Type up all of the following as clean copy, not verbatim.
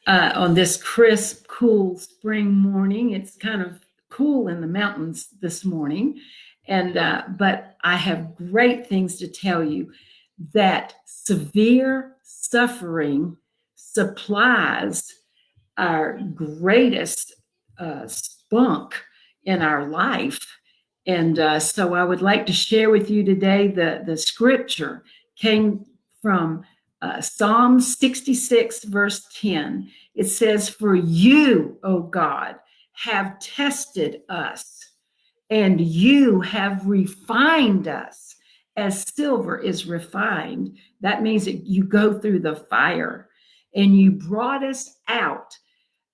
on this crisp, cool spring morning. It's kind of cool in the mountains this morning, and but I have great things to tell you that severe suffering supplies our greatest spunk in our life. And so I would like to share with you today the scripture came from Psalm 66, verse 10. It says, "For you, O God, have tested us, and you have refined us as silver is refined." That means that you go through the fire, and you brought us out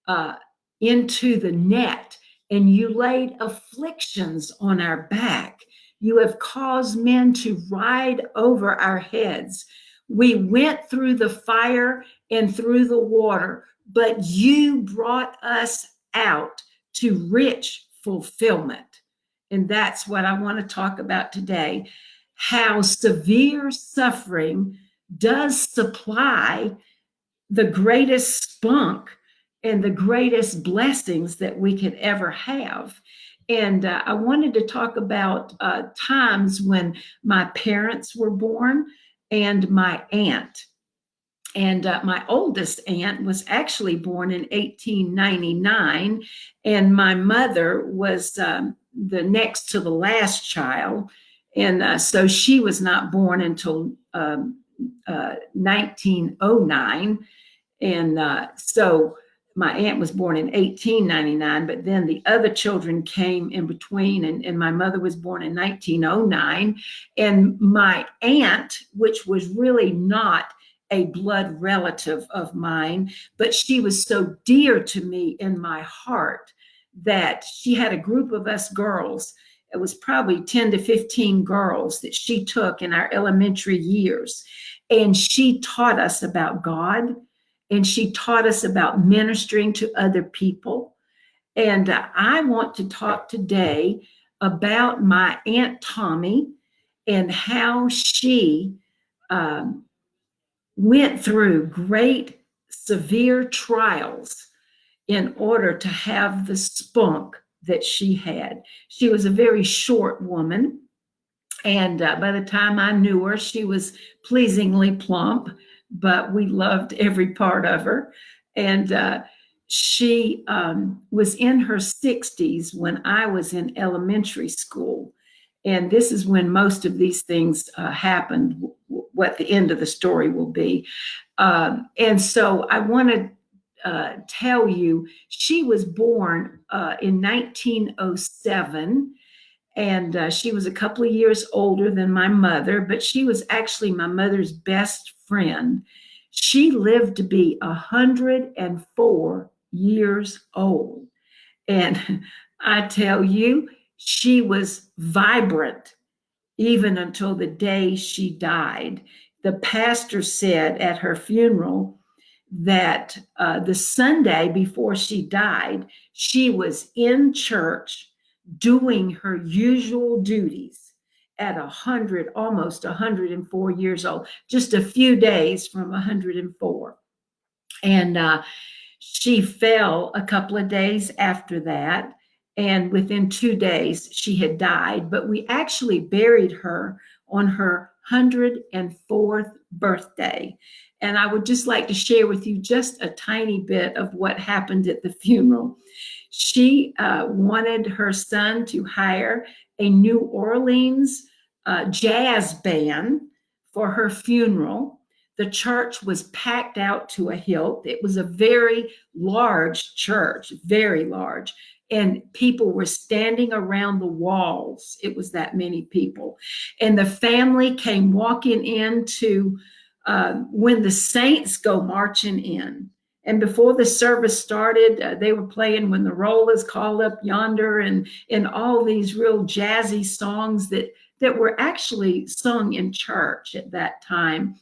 uh, into the net, and you laid afflictions on our back. You have caused men to ride over our heads. We went through the fire and through the water, but you brought us out to rich fulfillment. And that's what I want to talk about today, how severe suffering does supply the greatest spunk and the greatest blessings that we could ever have. And I wanted to talk about times when my parents were born and my aunt. And my oldest aunt was actually born in 1899, and my mother was the next to the last child. And so she was not born until 1909. And so my aunt was born in 1899, but then the other children came in between, and my mother was born in 1909. And my aunt, which was really not a blood relative of mine, but she was so dear to me in my heart that she had a group of us girls. It was probably 10 to 15 girls that she took in our elementary years. And she taught us about God, and she taught us about ministering to other people. And I want to talk today about my Aunt Tommy and how she went through great severe trials in order to have the spunk that she had. She was a very short woman, and by the time I knew her, she was pleasingly plump, but we loved every part of her. And she was in her 60s when I was in elementary school. And this is when most of these things happened, what the end of the story will be. And so I want to tell you, she was born in 1907. And she was a couple of years older than my mother, but she was actually my mother's best friend. She lived to be 104 years old. And I tell you, she was vibrant even until the day she died. The pastor said at her funeral that the Sunday before she died, she was in church doing her usual duties at 100, almost 104 years old, just a few days from 104. And she fell a couple of days after that. And within 2 days, she had died. But we actually buried her on her 104th birthday. And I would just like to share with you just a tiny bit of what happened at the funeral. She wanted her son to hire a New Orleans jazz band for her funeral. The church was packed out to a hilt. It was a very large church, very large. And people were standing around the walls. It was that many people. And the family came walking in to when the saints go marching in. And before the service started, they were playing "When the Roll is Called Up Yonder" and all these real jazzy songs that were actually sung in church at that time.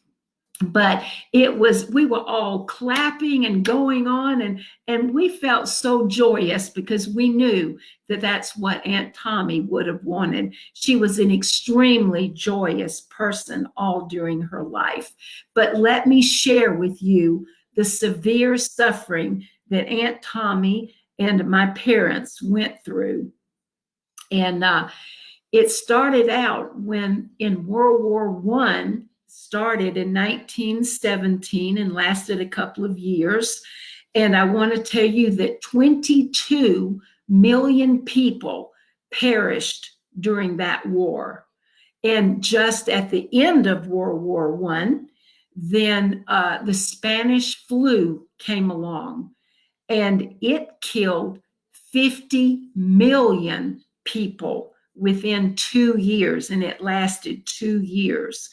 But we were all clapping and going on, and we felt so joyous because we knew that that's what Aunt Tommy would have wanted. She was an extremely joyous person all during her life. But let me share with you the severe suffering that Aunt Tommy and my parents went through. And it started out when in World War One, started in 1917 and lasted a couple of years. And I want to tell you that 22 million people perished during that war. And just at the end of World War One, then the Spanish flu came along, and it killed 50 million people within 2 years, and it lasted 2 years.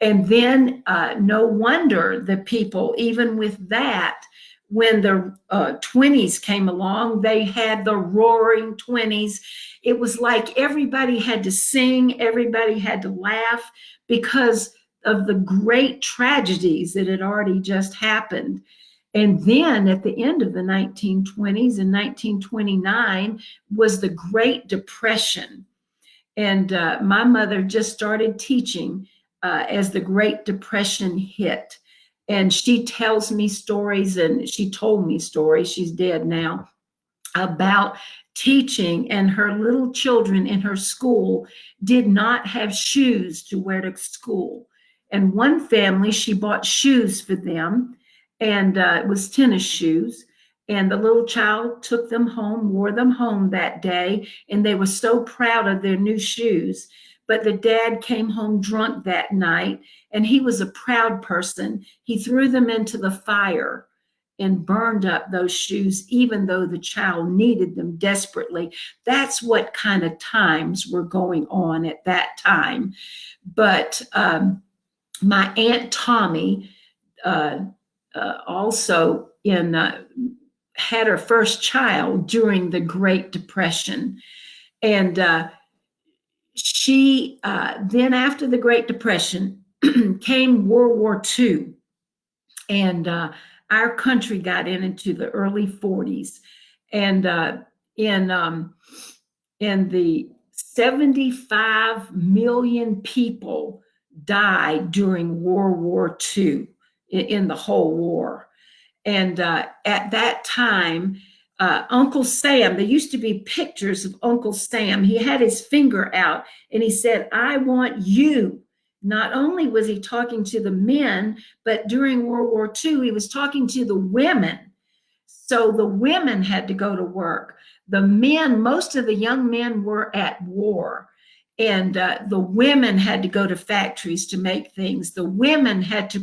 And then no wonder the people, even with that, when the 20s came along, they had the roaring 20s. It was like everybody had to sing, everybody had to laugh because of the great tragedies that had already just happened. And then at the end of the 1920s, in 1929, was the Great Depression. And my mother just started teaching as the Great Depression hit. And she tells me stories, and she told me stories, she's dead now, about teaching, and her little children in her school did not have shoes to wear to school. And one family, she bought shoes for them, and it was tennis shoes. And the little child took them home, wore them home that day, and they were so proud of their new shoes. But the dad came home drunk that night, and he was a proud person. He threw them into the fire and burned up those shoes, even though the child needed them desperately. That's what kind of times were going on at that time. But my Aunt Tommy also had her first child during the Great Depression. And she then, after the Great Depression, came World War II. And our country got into the early 40s. And in the 75 million people died during World War II in the whole war. And at that time, Uncle Sam, there used to be pictures of Uncle Sam. He had his finger out and he said, "I want you." Not only was he talking to the men, but during World War II, he was talking to the women. So the women had to go to work. The men, most of the young men were at war. And the women had to go to factories to make things. The women had to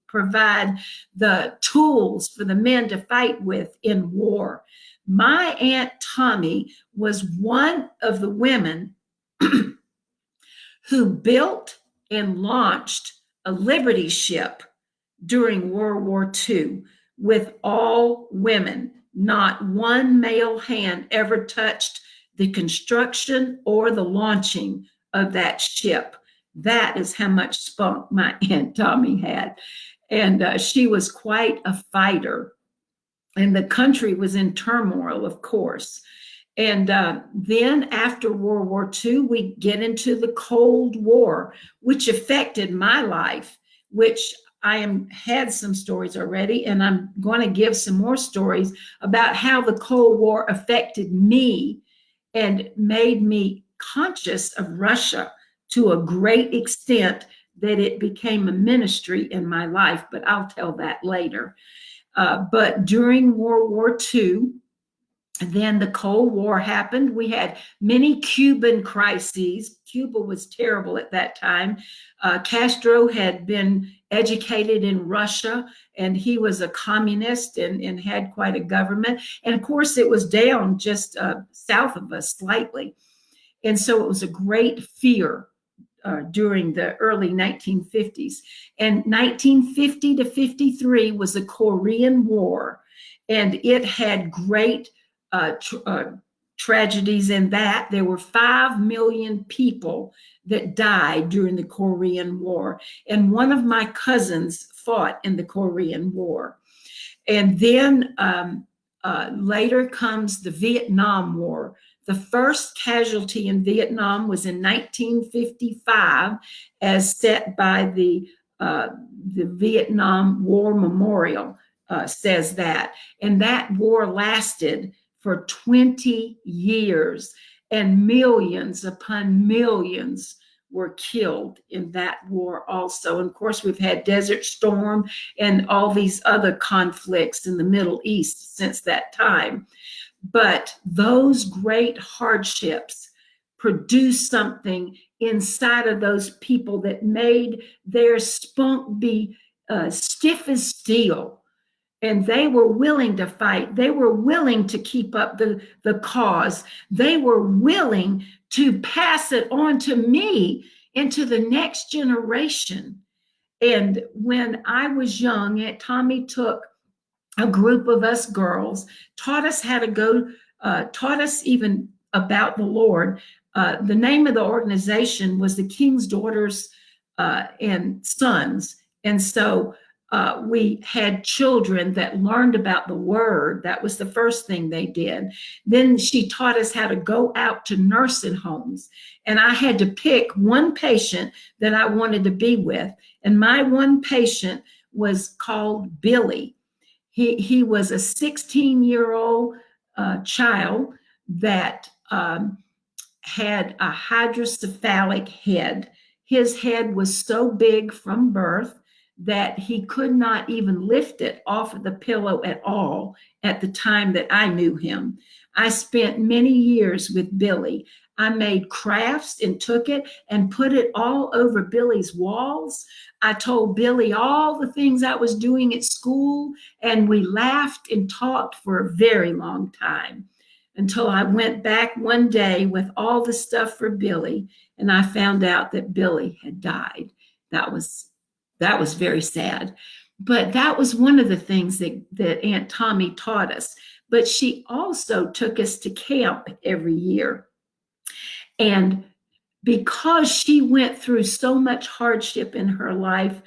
provide the tools for the men to fight with in war. My Aunt Tommy was one of the women who built and launched a Liberty ship during World War II with all women. Not one male hand ever touched the construction or the launching of that ship. That is how much spunk my Aunt Tommy had. And she was quite a fighter. And the country was in turmoil, of course. And then after World War II, we get into the Cold War, which affected my life, which had some stories already, and I'm going to give some more stories about how the Cold War affected me and made me conscious of Russia to a great extent that it became a ministry in my life, but I'll tell that later. But during World War II, then the Cold War happened. We had many Cuban crises. Cuba was terrible at that time. Castro had been educated in Russia, and he was a communist and had quite a government. And of course, it was down just south of us slightly. And so it was a great fear during the early 1950s. And 1950 to 53 was the Korean War, and it had great tragedies in that. There were 5 million people that died during the Korean War. And one of my cousins fought in the Korean War. And then later comes the Vietnam War. The first casualty in Vietnam was in 1955, as set by the Vietnam War Memorial. says that. And that war lasted for 20 years, and millions upon millions were killed in that war also. And of course, we've had Desert Storm and all these other conflicts in the Middle East since that time. But those great hardships produced something inside of those people that made their spunk be stiff as steel, and they were willing to fight. They were willing to keep up the cause. They were willing to pass it on to me and to the next generation. And when I was young, Aunt Tommy took a group of us girls, taught us how to go, taught us even about the Lord. The name of the organization was the King's Daughters and Sons. And so we had children that learned about the word. That was the first thing they did. Then she taught us how to go out to nursing homes. And I had to pick one patient that I wanted to be with. And my one patient was called Billy. He was a 16-year-old child that had a hydrocephalic head. His head was so big from birth that he could not even lift it off of the pillow at all at the time that I knew him. I spent many years with Billy. I made crafts and took it and put it all over Billy's walls. I told Billy all the things I was doing at school, and we laughed and talked for a very long time until I went back one day with all the stuff for Billy, and I found out that Billy had died. That was very sad. But that was one of the things that Aunt Tommy taught us. But she also took us to camp every year. And because she went through so much hardship in her life,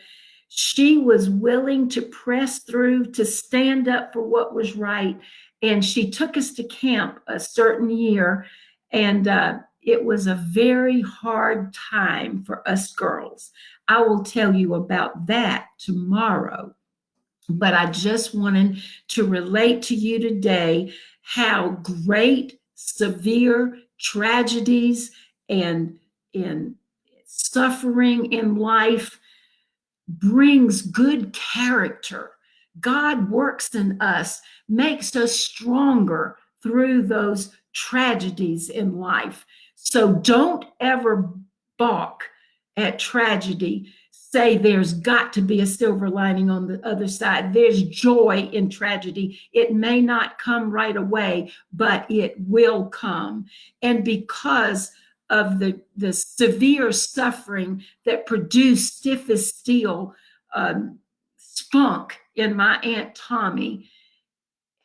she was willing to press through, to stand up for what was right. And she took us to camp a certain year. And it was a very hard time for us girls. I will tell you about that tomorrow. But I just wanted to relate to you today how great, severe tragedies and suffering in life brings good character. God works in us, makes us stronger through those tragedies in life. So don't ever balk at tragedy. Say there's got to be a silver lining on the other side. There's joy in tragedy. It may not come right away, but it will come. And because of the severe suffering that produced stiff as steel spunk in my Aunt Tommy,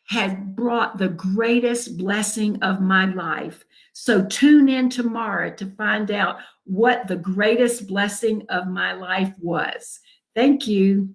had brought the greatest blessing of my life. So tune in tomorrow to find out what the greatest blessing of my life was. Thank you.